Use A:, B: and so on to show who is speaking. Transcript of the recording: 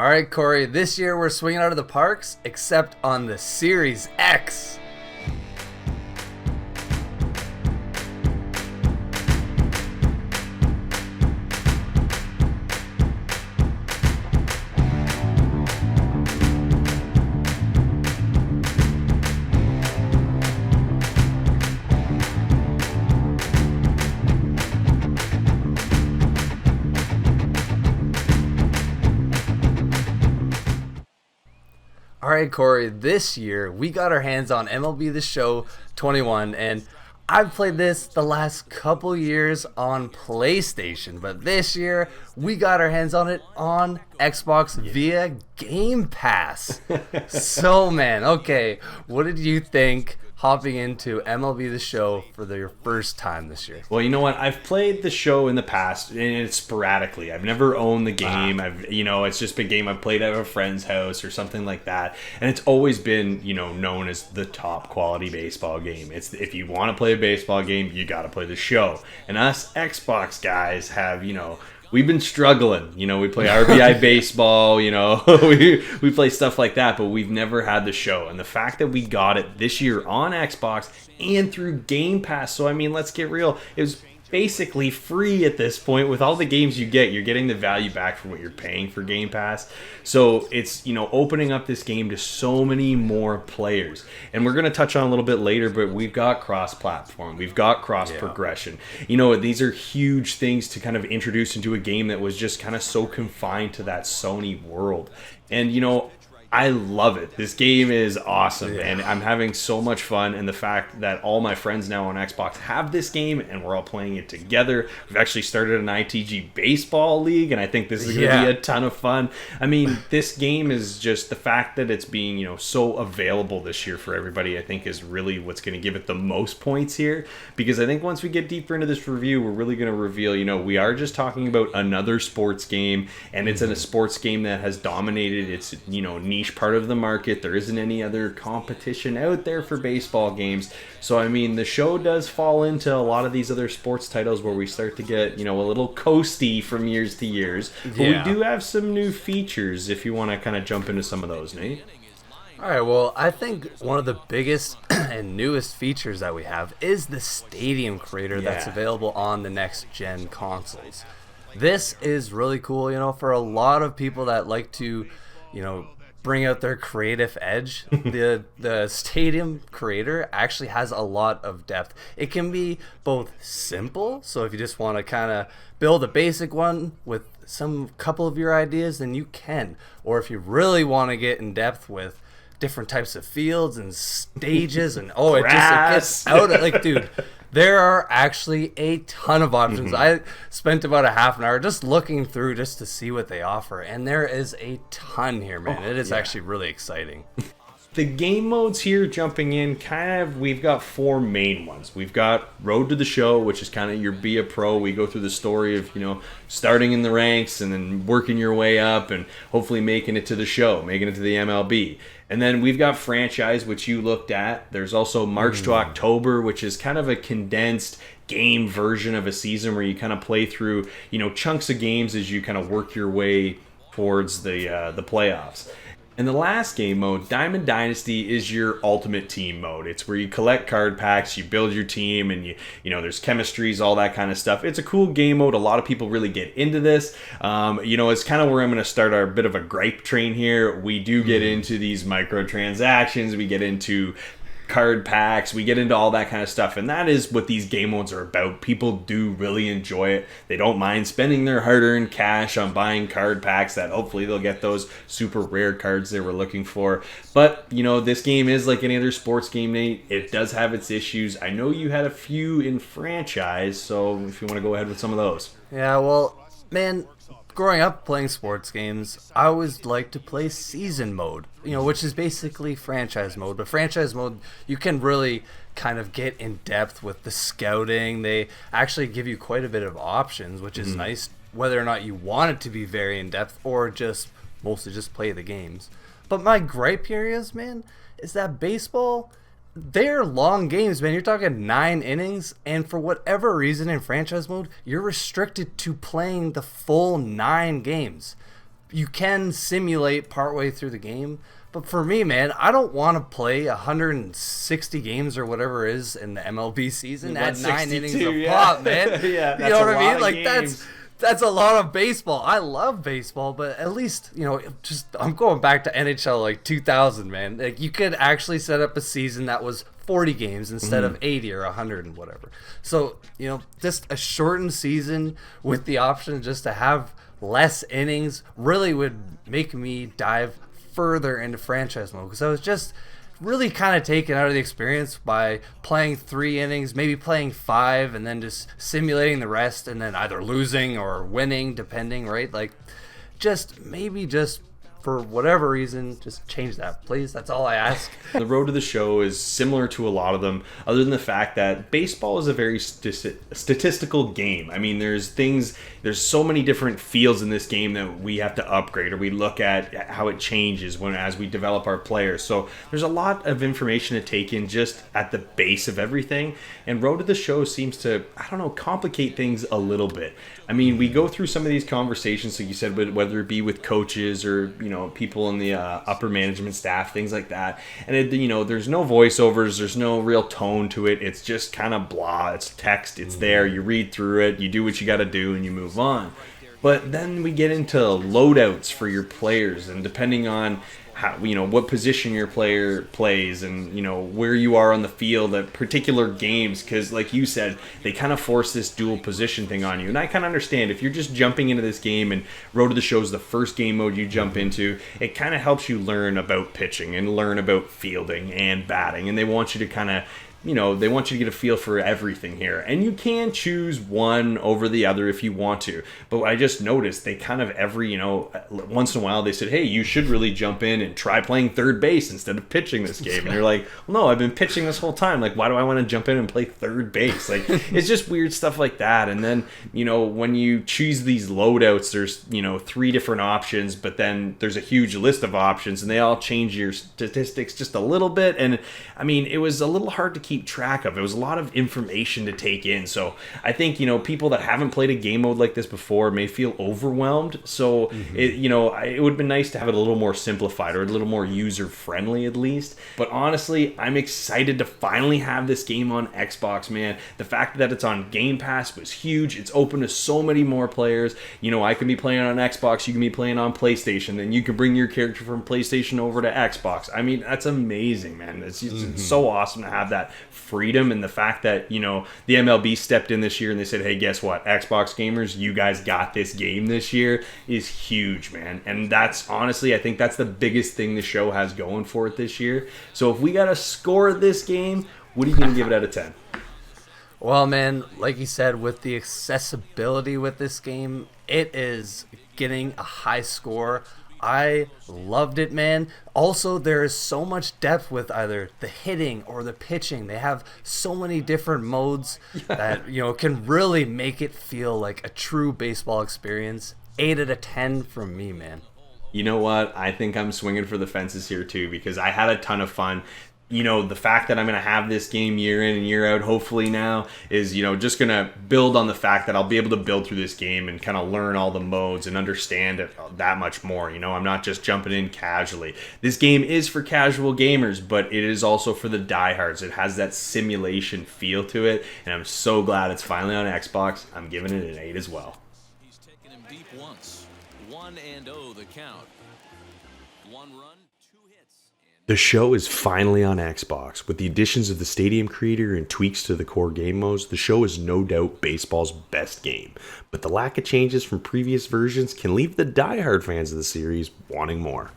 A: All right, Cory, this year we're swinging out of the parks, except on the Series X. All right, Cory, this year we got our hands on MLB The Show 21, and I've played this the last couple years on PlayStation, but this year we got our hands on it on Xbox via Game Pass. So, man, okay, what did you think hopping into MLB The Show for your first time this year?
B: Well, you know what? I've played the show in the past, and it's sporadically. I've never owned the game. It's just been a game I've played at a friend's house or something like that. And it's always been, known as the top quality baseball game. It's if you want to play a baseball game, you got to play the show. And us Xbox guys have, we've been struggling. We play RBI baseball, we play stuff like that, but we've never had the show. And the fact that we got it this year on Xbox and through Game Pass, so let's get real, it was basically free at this point. With all the games you get, you're getting the value back from what you're paying for Game Pass. So it's, opening up this game to so many more players. And we're going to touch on a little bit later, but we've got cross-platform. We've got cross-progression. These are huge things to kind of introduce into a game that was just kind of so confined to that Sony world. And, I love it. This game is awesome, and I'm having so much fun. And the fact that all my friends now on Xbox have this game, and we're all playing it together. We've actually started an ITG baseball league, and I think this is going to be a ton of fun. This game is just the fact that it's being, so available this year for everybody, I think is really what's going to give it the most points here. Because I think once we get deeper into this review, we're really going to reveal, we are just talking about another sports game, and it's in a sports game that has dominated its, niche part of the market. There isn't any other competition out there for baseball games. So the show does fall into a lot of these other sports titles where we start to get, a little coasty from years to years. But we do have some new features if you want to kind of jump into some of those, Nate.
A: All right, well, I think one of the biggest and newest features that we have is the Stadium Creator that's available on the next-gen consoles. This is really cool, for a lot of people that like to, bring out their creative edge. The Stadium Creator actually has a lot of depth. It can be both simple, so if you just want to kind of build a basic one with some couple of your ideas, then you can. Or if you really want to get in depth with different types of fields and stages and it gets out of dude, there are actually a ton of options. I spent about a half an hour just looking through just to see what they offer, and there is a ton here, man. It is actually really exciting.
B: The game modes here, jumping in, we've got four main ones. We've got Road to the Show, which is kind of your Be a Pro. We go through the story of, starting in the ranks and then working your way up and hopefully making it to the show, making it to the MLB. And then we've got Franchise, which you looked at. There's also March to October, which is kind of a condensed game version of a season where you kind of play through, chunks of games as you kind of work your way towards the playoffs. And the last game mode, Diamond Dynasty, is your ultimate team mode. It's where you collect card packs, you build your team, and there's chemistries, all that kind of stuff. It's a cool game mode. A lot of people really get into this. It's kind of where I'm going to start our bit of a gripe train here. We do get into these microtransactions. We get into card packs, we get into all that kind of stuff, and that is what these game modes are about. People do really enjoy it. They don't mind spending their hard-earned cash on buying card packs that hopefully they'll get those super rare cards they were looking for. But this game is like any other sports game, Nate. It does have its issues. I know you had a few in Franchise, so if you want to go ahead with some of those.
A: Yeah, well, man, growing up playing sports games, I always liked to play season mode, which is basically franchise mode. But franchise mode, you can really kind of get in depth with the scouting. They actually give you quite a bit of options, which is nice, whether or not you want it to be very in depth or just mostly just play the games. But my gripe here is, man, is that baseball, they're long games, man. You're talking 9 innings, and for whatever reason in franchise mode, you're restricted to playing the full 9 games. you can simulate partway through the game. But for me, man, I don't want to play 160 games or whatever it is in the MLB season at 9 innings of pop, man.
B: Yeah,
A: you know what I mean? Like that's a lot of baseball. I love baseball, but at least, I'm going back to NHL like 2000, man. Like you could actually set up a season that was 40 games instead of 80 or 100 and whatever. So, just a shortened season with the option just to have less innings really would make me dive further into franchise mode, because I was just really kind of taken out of the experience by playing 3 innings, maybe playing 5, and then just simulating the rest and then either losing or winning, depending, right? Like, just for whatever reason, just change that, please. That's all I ask.
B: The road to the show is similar to a lot of them, other than the fact that baseball is a very statistical game. I mean, there's so many different fields in this game that we have to upgrade, or we look at how it changes as we develop our players. So there's a lot of information to take in just at the base of everything. And road to the show seems to, complicate things a little bit. I mean, we go through some of these conversations, like you said, whether it be with coaches or, people in the upper management staff, things like that. And, there's no voiceovers. There's no real tone to it. It's just kind of blah. It's text. It's there. You read through it. You do what you got to do, and you move on. But then we get into loadouts for your players, and depending on how, what position your player plays, and where you are on the field at particular games, because like you said, they kind of force this dual position thing on you. And I kind of understand if you're just jumping into this game and road to the show is the first game mode you jump into, it kind of helps you learn about pitching and learn about fielding and batting, and they want you to kind of they want you to get a feel for everything here. And you can choose one over the other if you want to. But I just noticed they kind of every, once in a while they said, hey, you should really jump in and try playing third base instead of pitching this game. And you're like, well, no, I've been pitching this whole time. Like, why do I want to jump in and play third base? Like, it's just weird stuff like that. And then, when you choose these loadouts, there's, 3 different options, but then there's a huge list of options, and they all change your statistics just a little bit. And, I mean, it was a little hard to keep track of. It was a lot of information to take in. So I think, people that haven't played a game mode like this before may feel overwhelmed. So, it would have been nice to have it a little more simplified or a little more user-friendly at least. But honestly, I'm excited to finally have this game on Xbox, man. The fact that it's on Game Pass was huge. It's open to so many more players. I can be playing on Xbox, you can be playing on PlayStation, then you can bring your character from PlayStation over to Xbox. I mean, that's amazing, man. It's so awesome to have that freedom, and the fact that the MLB stepped in this year and they said, hey, guess what, Xbox gamers, you guys got this game this year, is huge, man. And that's honestly, I think that's the biggest thing the show has going for it this year. So if we gotta score this game, what are you gonna give it out of 10?
A: Well, man, like you said, with the accessibility with this game, it is getting a high score. I loved it, man. Also, there is so much depth with either the hitting or the pitching. They have so many different modes that, can really make it feel like a true baseball experience. 8 out of 10 from me, man.
B: You know what? I think I'm swinging for the fences here, too, because I had a ton of fun. The fact that I'm going to have this game year in and year out, hopefully now, is, just going to build on the fact that I'll be able to build through this game and kind of learn all the modes and understand it that much more. I'm not just jumping in casually. This game is for casual gamers, but it is also for the diehards. It has that simulation feel to it, and I'm so glad it's finally on Xbox. I'm giving it an 8 as well.
C: He's taken him deep once. 1-0 the count. 1 run, 2 hits.
B: The show is finally on Xbox. With the additions of the Stadium Creator and tweaks to the core game modes, the show is no doubt baseball's best game. But the lack of changes from previous versions can leave the diehard fans of the series wanting more.